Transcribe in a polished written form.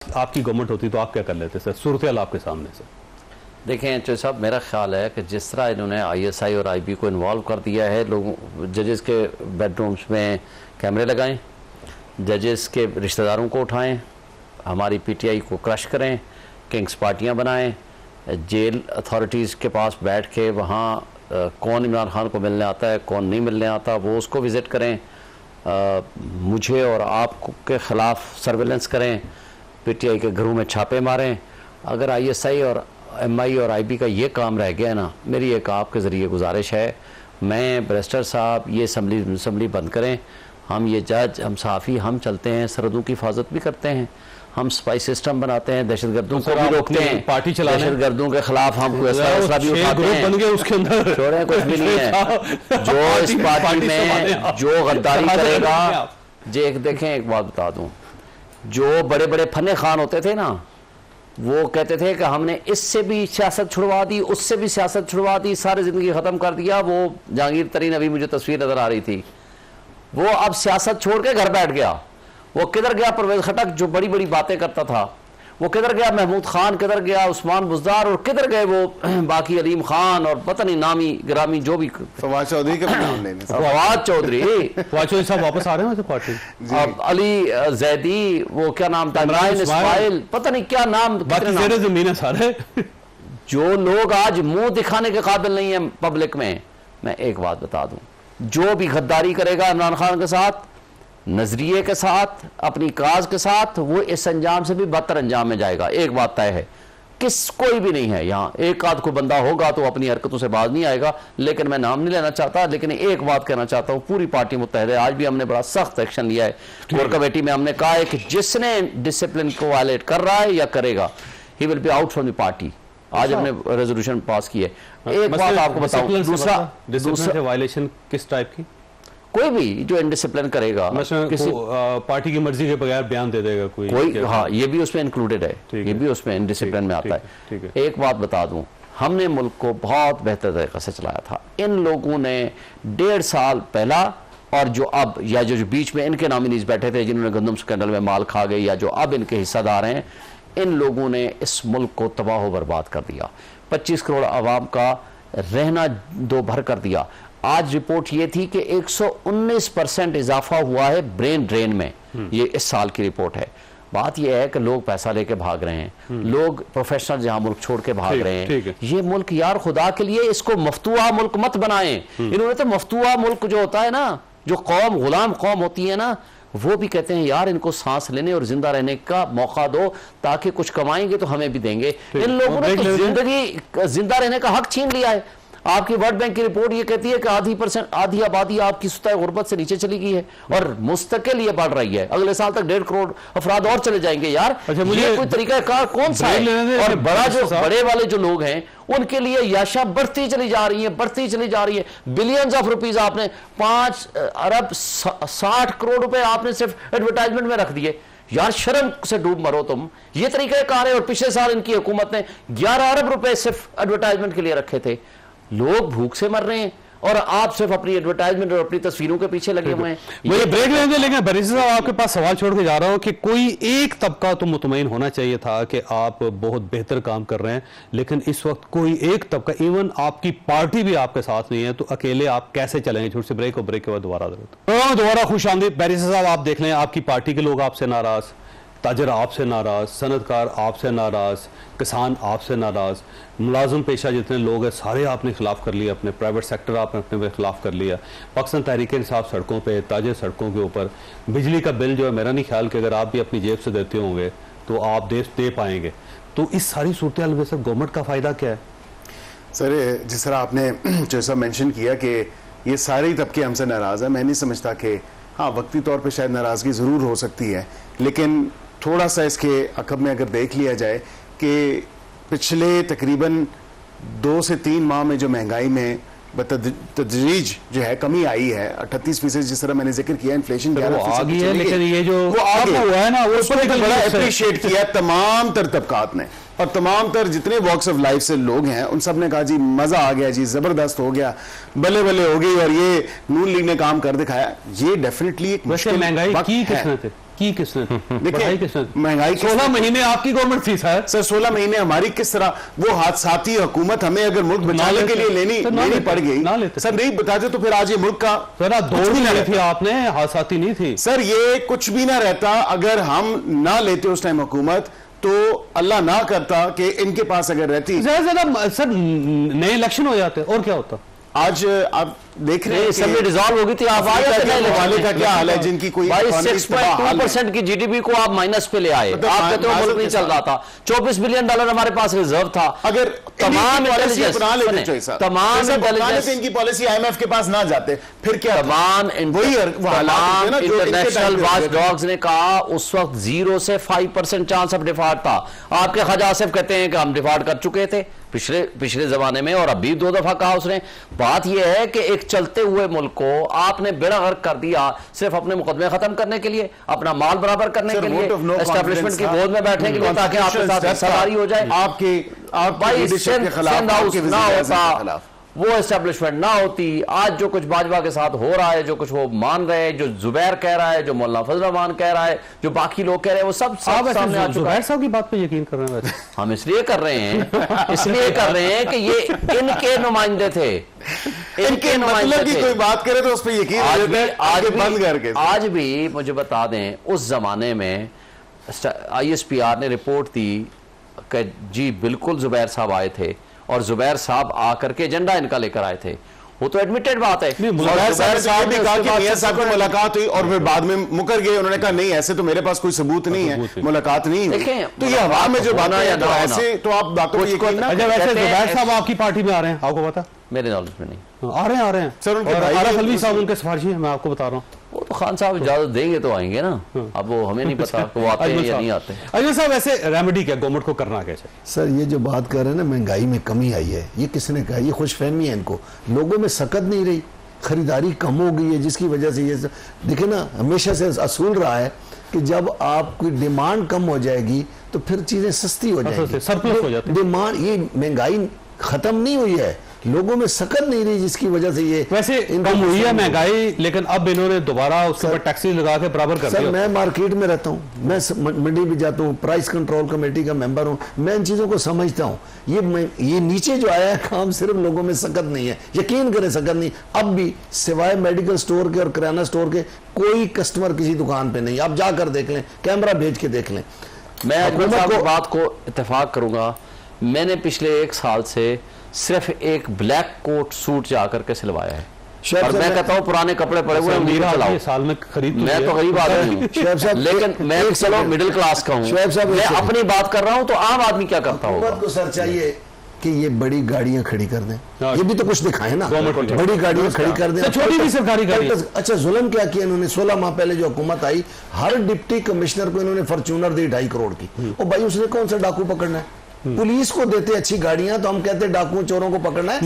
आपकी गवर्नमेंट होती तो आप क्या कर लेते सर, सूरत आपके सामने से? देखें चौधरी साहब, मेरा ख्याल है कि जिस तरह इन्होंने आईएसआई और आईबी को इन्वॉल्व कर दिया है, लोगों जजेस के बेडरूम्स में कैमरे लगाएं, जजेस के रिश्तेदारों को उठाएं, हमारी पीटीआई को क्रश करें, किंग्स पार्टियां बनाएं, जेल अथॉरिटीज़ के पास बैठ के वहाँ कौन इमरान खान को मिलने आता है, कौन नहीं मिलने आता, वो उसको विज़िट करें, मुझे और आपको के ख़िलाफ़ सर्वेलेंस करें, पीटीआई के घरों में छापे मारें। अगर आईएसआई और एमआई और आईबी का ये काम रह गया ना, मेरी एक आपके ज़रिए गुजारिश है, मैं बैरिस्टर साहब ये असम्बली बंद करें। हम ये जज, हम सहाफ़ी, हम चलते हैं, सरहदों की हिफाजत भी करते हैं, हम स्पाई सिस्टम बनाते हैं, दहशतगर्दों को भी रोकते हैं, पार्टी चलाने, दहशतगर्दों के खिलाफ हम भी उठाते बन गए, उसके अंदर छोड़े कुछ भी नहीं है। जो इस पार्टी में जो गद्दारी करेगा, देखें एक बात बता दूं, जो बड़े बड़े फने खान होते थे ना, वो कहते थे कि हमने इससे भी सियासत छुड़वा दी, उससे भी सियासत छुड़वा दी, सारी ज़िंदगी ख़त्म कर दिया। वो जहांगीर तरीन, अभी मुझे तस्वीर नज़र आ रही थी, वो अब सियासत छोड़ के घर बैठ गया। वो किधर गया? परवेज़ खटक जो बड़ी बड़ी बातें करता था, वो किधर गया? महमूद खान किधर गया? उस्मान बुज़दार, और किधर गए वो बाकी अलीम खान और पता नहीं नामी ग्रामी जो भी फवाद चौधरी का नाम लेने। फवाद चौधरी साहब वापस आ रहे हैं पार्टी। अब अली जैदी, वो क्या नाम था, इमरान इस्माइल, पता नहीं क्या नाम, जमीन है सारे। जो लोग आज मुंह दिखाने के काबिल नहीं है पब्लिक में, मैं एक बात बता दूं, जो भी गद्दारी करेगा इमरान खान के साथ, नजरिए के साथ, अपनी काज के साथ, वो इस अंजाम से भी बदतर अंजाम में जाएगा। एक बात तय है, कोई भी नहीं है यहाँ, एक आध को बंदा होगा तो अपनी हरकतों से बाज नहीं आएगा, लेकिन मैं नाम नहीं लेना चाहता, लेकिन एक बात कहना चाहता हूँ, पूरी पार्टी मुत्तहद है। आज भी हमने बड़ा सख्त एक्शन लिया है, कोर कमेटी में हमने कहा है कि जिसने डिसिप्लिन को वायलेट कर रहा है या करेगा, he will be out from the party. आज हमने रेजोल्यूशन पास की है। एक बात आपको बताऊं, दूसरा वायलेशन किस टाइप की? कोई भी जो इनडिसिप्लिन करेगा, किसी पार्टी की मर्जी के बगैर बयान दे देगा कोई, हाँ, ये भी उसमें इंक्लूडेड है, ये भी उसमें इनडिसिप्लिन में आता है। एक बात बता दूं, हमने मुल्क को बहुत बेहतर तरीके से चलाया था। इन लोगों ने 1.5 साल पहला, और जो अब या जो बीच में इनके नॉमिनीज बैठे थे जिन्होंने गंदम स्कैंडल में माल खा गए, या जो अब इनके हिस्सेदार हैं, इन लोगों ने इस मुल्क को तबाह व बर्बाद कर दिया। 25 करोड़ आवाम का रहना दो भर कर दिया। आज रिपोर्ट ये थी कि 119% इजाफा हुआ है ब्रेन ड्रेन में, ये इस साल की रिपोर्ट है। बात यह है कि लोग पैसा लेके भाग रहे हैं, लोग प्रोफेशनल जहां मुल्क छोड़ के भाग रहे हैं। ये मुल्क यार खुदा के लिए इसको मफ्तूआ मुल्क मत बनाएं। इन्होंने तो मफ्तूआ मुल्क जो होता है ना, जो कौम गुलाम कौम होती है ना, वो भी कहते हैं यार इनको सांस लेने और जिंदा रहने का मौका दो, ताकि कुछ कमाएंगे तो हमें भी देंगे। इन लोगों ने तो जिंदगी जिंदा रहने का हक छीन लिया है। आपकी वर्ल्ड बैंक की रिपोर्ट ये कहती है कि आधी आबादी आपकी सतह गुर्बत से नीचे चली गई है और मुस्तकिल ये बढ़ रही है। अगले साल तक 1.5 करोड़ अफराद और चले जाएंगे। यार ये कोई तरीका कार कौन सा है? और बड़े वाले जो लोग हैं उनके लिए याशा बढ़ती चली जा रही है, बिलियंस ऑफ रुपीज आपने 5 अरब 60 करोड़ रुपए आपने सिर्फ एडवर्टाइजमेंट में रख दिए। यार शर्म से डूब मरो तुम। ये तरीका कार है। और पिछले साल इनकी हुकूमत ने 11 अरब रुपए सिर्फ एडवर्टाइजमेंट के लिए रखे थे। लोग भूख से मर रहे हैं और आप सिर्फ अपनी एडवर्टाइजमेंट और अपनी तस्वीरों के पीछे लगे हुए हैं। मुझे ब्रेक लेने लेकिन बैरिस्टर साहब आपके पास सवाल छोड़ के जा रहा हूं कि कोई एक तबका तो मुतमईन होना चाहिए था कि आप बहुत बेहतर काम कर रहे हैं, लेकिन इस वक्त कोई एक तबका, इवन आपकी पार्टी भी आपके साथ नहीं है, तो अकेले आप कैसे चलेंगे? छोटे से ब्रेक और ब्रेक के बाद दोबारा खुश आमदीद। बैरिस्टर साहब आप देख लें, आपकी पार्टी के लोग आपसे नाराज, ताजर आपसे नाराज, सनतकार आपसे नाराज, किसान आपसे नाराज, मुलाजम पेशा जितने लोग हैं सारे आपने खिलाफ कर लिया, अपने प्राइवेट सेक्टर आपने अपने खिलाफ कर लिया। पाकिस्तान तहरीक इंसाफ सड़कों पे, ताजे सड़कों के ऊपर, बिजली का बिल जो है, मेरा नहीं ख्याल कि अगर आप भी अपनी जेब से देते होंगे तो आप दे पाएंगे। तो इस सारी सूरत हाल में सर गवर्नमेंट का फ़ायदा क्या है? सर जिस तरह आपने जैसा मेंशन किया कि ये सारे तबके हमसे नाराज़ हैं, मैं नहीं समझता कि हाँ वक्ती तौर पे शायद नाराज़गी ज़रूर हो सकती है, लेकिन थोड़ा सा इसके अकब में अगर देख लिया जाए कि पिछले तकरीबन 2 से 3 माह में जो महंगाई में तदरीज जो है कमी आई है, 38%, जिस तरह मैंने जिक्र किया, इन्फ्लेशन 11% है, लेकिन ये जो वो आगे हुआ है ना, वो बड़ा अप्रिशिएट किया तमाम तर तबकात ने, और तमाम तर जितने वॉक्स ऑफ लाइफ से लोग हैं उन सब ने कहा जी मजा आ गया, जी जबरदस्त हो गया, बल्ले बल्ले हो गई, और ये नून लीग ने काम कर दिखाया। ये डेफिनेटली एक महंगाई की किसने थे? की किसने? बढ़ाई किसने? महंगाई 16 महीने आपकी गवर्नमेंट थी सर। सर 16 महीने हमारी किस तरह वो हादसाती हुकूमत हमें अगर मुल्क बचाने के लिए लेनी पड़ गई सर, नहीं बताते तो फिर आज ये मुल्क का जरा दौड़ ही नहीं थी आपने, हादसाती नहीं थी सर। ये कुछ भी ना रहता अगर हम ना लेते उस टाइम हुकूमत, तो अल्लाह ना करता कि इनके पास अगर रहती ज्यादा सर नए इलेक्शन हो जाते और क्या होता। आज आप देख रहे हैं असेंबली डिसॉल्व होगी थी, आप आ जाते हैं। वाले का क्या हाल है जिनकी कोई भाई economic 6.2% की जीडीपी को आप माइनस पे ले आए। मतलब आप कहते हो मुल्क नहीं चल रहा था। $24 बिलियन हमारे पास रिजर्व था। अगर तमाम पॉलिसी अपना लेते तमाम इनकी पॉलिसी IMF के पास ना जाते फिर क्या? तमाम इंटरनेशनल वॉच डॉग्स ने कहा उस वक्त 0 से 5% चांस ऑफ डिफॉल्ट था। आपके ख्वाजा आसिफ कहते हैं कि हम डिफॉल्ट कर चुके थे पिछले जमाने में, और अभी 2 दफा कहा उसने। बात यह है कि एक चलते हुए मुल्क को आपने बेड़ा गर्क कर दिया सिर्फ अपने मुकदमे खत्म करने के लिए, अपना माल बराबर करने के लिए, एस्टेब्लिशमेंट की गोद में बैठने के लिए, ताकि आपके साथ सवारी हो जाए। आपके ना होता, वो एस्टेब्लिशमेंट ना होती। आज जो कुछ बाजवा के साथ हो रहा है, जो कुछ वो मान रहे हैं, जो जुबैर कह रहा है, जो मौलाना फजल रहमान कह रहा है, जो बाकी लोग कह रहे हैं, वो सब सामने आ चुका है। साहब की बात पे यकीन कर रहे हैं? हम इसलिए कर रहे हैं कि ये इनके नुमाइंदे थे, इनके मतलब की कोई बात करे तो उस पर यकीन बंद करके। आज भी मुझे बता दें, उस जमाने में ISPR ने रिपोर्ट दी कि जी बिल्कुल जुबैर साहब आए थे, और जुबैर साहब आकर के एजेंडा इनका लेकर आए थे। वो तो एडमिटेड बात है। जुबैर साहब ने कहा कि मियां साहब की मुलाकात हुई और फिर बाद में मुकर गए। उन्होंने कहा नहीं, ऐसे तो मेरे पास कोई सबूत नहीं है, मुलाकात नहीं हुई। तो ये हवा में जो बात है, तो ऐसे तो आप बातों को यकीन ना। वैसे जुबैर साहब आपकी पार्टी में आ रहे हैं, आपको पता? मेरे नॉलेज में नहीं आ रहे हैं सर। उनके आरिफ अलवी साहब उनके सिफारिशी है, मैं आपको बता रहा हूँ। वो तो खान साहब इजाजत देंगे तो आएंगे ना। अब वो हमें नहीं पता वो आते हैं या नहीं आते। अजय साहब, वैसे रेमेडी क्या गवर्नमेंट को करना क्या चाहिए? सर ये जो बात कर रहे हैं ना, महंगाई में कमी आई है, ये किसने कहा? ये खुशफहमी है इनको, लोगों में सकत नहीं रही, खरीदारी कम हो गई है, जिसकी वजह से ये देखे ना, हमेशा से असूल रहा है कि जब आपकी डिमांड कम हो जाएगी तो फिर चीजें सस्ती हो जाएगी, सरप्लस हो जाती है। डिमांड, ये महंगाई खत्म नहीं हुई है, लोगों में सकत नहीं रही, जिसकी वजह से ये वैसे कम हुई है महंगाई, लेकिन अब इन्होंने दोबारा उसके ऊपर टैक्सी लगा के बराबर कर दिया। सर मैं मार्केट में रहता हूँ, मैं मंडी भी जाता हूँ, प्राइस कंट्रोल कमेटी का मेंबर हूँ, मैं इन चीज़ों को समझता हूँ। ये नीचे जो आया है काम, सिर्फ लोगों में सकत नहीं है, यकीन करें सकत नहीं। अब भी सिवाय मेडिकल स्टोर के और किराना स्टोर के कोई कस्टमर किसी दुकान पे नहीं। आप जाकर देख लें, कैमरा भेज के देख लें। मैं हुकूमत बात को इत्तेफाक करूंगा। मैंने पिछले 1 साल से सिर्फ एक ब्लैक कोट सूट जाकर के सिलवाया है, और मैं कहता हूँ पुराने कपड़े पड़े हुए हैं, साल में खरीद। मैं तो गरीब आदमी हूँ, लेकिन मैं चलो मिडिल क्लास का हूँ, मैं अपनी बात कर रहा हूँ। तो आम आदमी क्या करता होगा? को सर चाहिए कि ये बड़ी गाड़ियां खड़ी कर दें, ये भी तो कुछ दिखाए ना, बड़ी गाड़ियां खड़ी कर दें, छोटी भी सरकारी गाड़ी। अच्छा जुल्म क्या किया इन्होंने? 16 माह पहले जो हुकूमत आई, हर डिप्टी कमिश्नर को इन्होंने फॉर्च्यूनर दी 2.5 करोड़ की। और भाई उसने कौन सा डाकू पकड़ना है? पुलिस को देते अच्छी गाड़ियां, तो हम कहते डाकू चोरों को पकड़ना है।